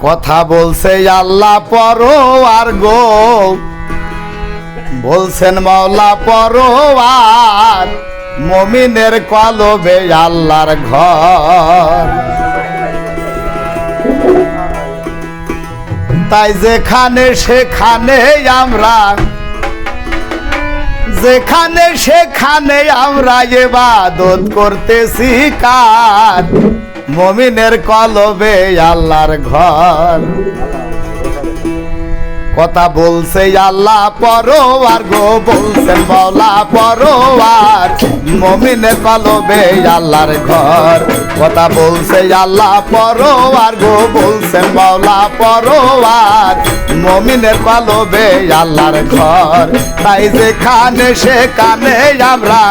কথা বলছে আল্লাহ পরোয়ার গো, বলছেন মাওলা পরোয়ার, মুমিনের কলবে আল্লাহর ঘর। তাই যেখানে সেখানে আমরা, যেখানে সেখানে আমরা ইবাদত করতেছি কার, মুমিনের কলবে আল্লাহর ঘর। কথা বলছে আল্লাহ পরোয়ার গো, বলছেন মাওলা পরোয়ার, মুমিনের কলবে আল্লাহর ঘর। কথা বলছে আল্লাহ পরোয়ার গো, বলছেন মাওলা পরোয়ার, মুমিনের কলবে আল্লাহর ঘর। তাই যেখানে সেখানে আমরা,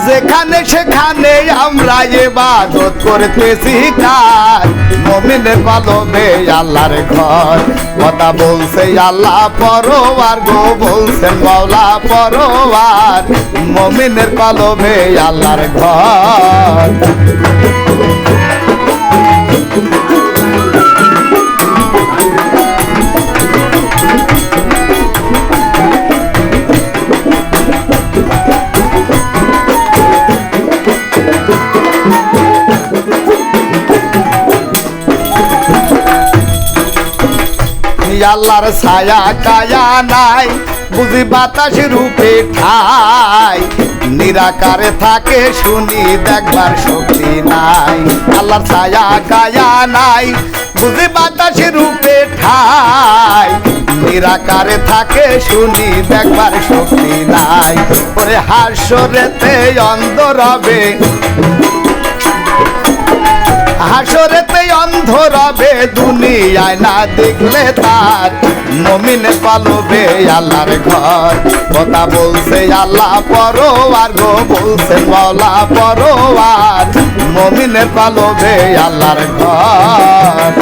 যেখানে সেখানে আমরা ইবাদত করতেছি কার, মুমিনের কলবে আল্লাহর ঘর। কথা বলছে আল্লাহ পরোয়ার গো, বলছেন মাওলা পরোয়ার, মুমিনের কলবে আল্লাহর ঘর। আল্লাহর ছায়া কায়া নাই, বুঝি বাতাস রূপে ঠাই, নিরাকারে থাকে শুনি দেখবার শক্তি নাই। আল্লাহর ছায়া কায়া নাই, বুঝি বাতাস রূপে ঠাই, নিরাকারে থাকে শুনি দেখবার শক্তি নাই। ওরে হাসরেতে অন্ধ রবে, হাসরেতে অন্ধ রবে, দুনিয়ায় না দেখলে তার, মুমিনের কলবে আল্লাহর ঘর। কথা বলছে আল্লাহ পরোয়ার গো, বলছেন মাওলা পরোয়ার, মুমিনের কলবে আল্লাহর ঘর।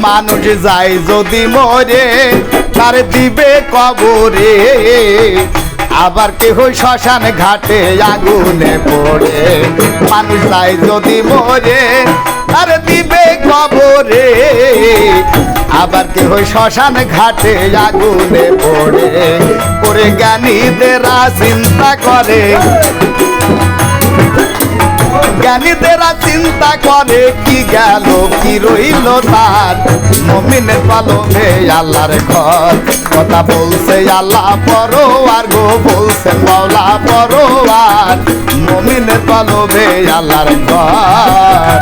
মানুষ যায় যদি মরে, তার দিবে কবরে, আবার কেহ শ্মশান ঘাটে আগুনে পড়ে। মানুষ যায় যদি মরে, তার দিবে কবরে, আবার কেহ শ্মশান ঘাটে আগুনে পড়ে। ওরে জ্ঞানীদেরা চিন্তা করে, জ্ঞানীদেরা চিন্তা করে, কি গেল কি রইল তার, মুমিনের কলবে আল্লাহর ঘর। কথা বলছে আল্লাহ পরোয়ার গো, বলছেন মাওলা পরোয়ার, মুমিনের কলবে আল্লাহর ঘর।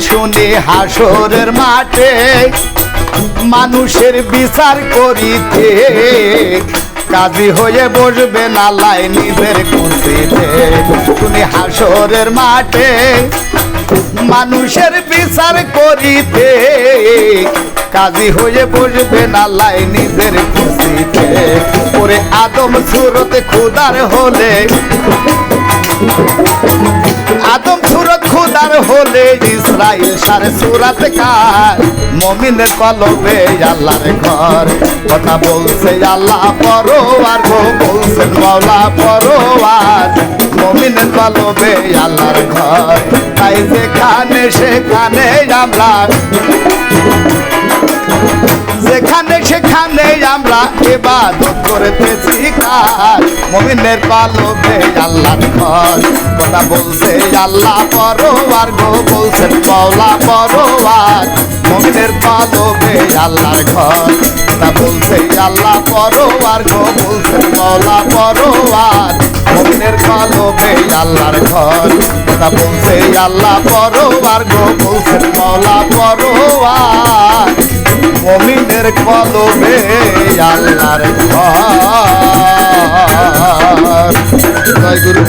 শুনি হাসরের মাঠে মানুষের বিচার করিতে, কাজী হয়ে বসবে না লাই নিজের কুর্সিতে। শুনি হাসরের মাঠে মানুষের বিচার করিতে, কাজী হয়ে বসবে না লাই নিজের কুর্সিতে। ওরে আদম সুরতে খুদার হলে, আদম সুরত খুদার হলে, ইসরাইল সারে সুরাত কার, মুমিনের কলবে আল্লাহর ঘর। কথা বলছে আল্লাহ পরোয়ার গো, বলছেন মাওলা পরোয়ার, মুমিনের কলবে আল্লাহর ঘর। তাই যেখানে সেখানে আমরা, যেখানে সেখানে আমরা ইবাদত করতেছি কার, মুমিনের কলবে আল্লাহর ঘর। কথা বলছে আল্লাহ পরোয়ার গো, বলছেন মাওলা পরোয়ার, মুমিনের কলবে আল্লাহর ঘর। কথা বলছে আল্লাহ পরোয়ার গো, বলছেন মাওলা পরোয়ার, মুমিনের কলবে আল্লাহর ঘর। কথা বলছে আল্লাহ পরোয়ার গো, বলছেন মাওলা পরোয়ার, মমিনের কলবে আল্লাহর ঘর। জয় গুরু।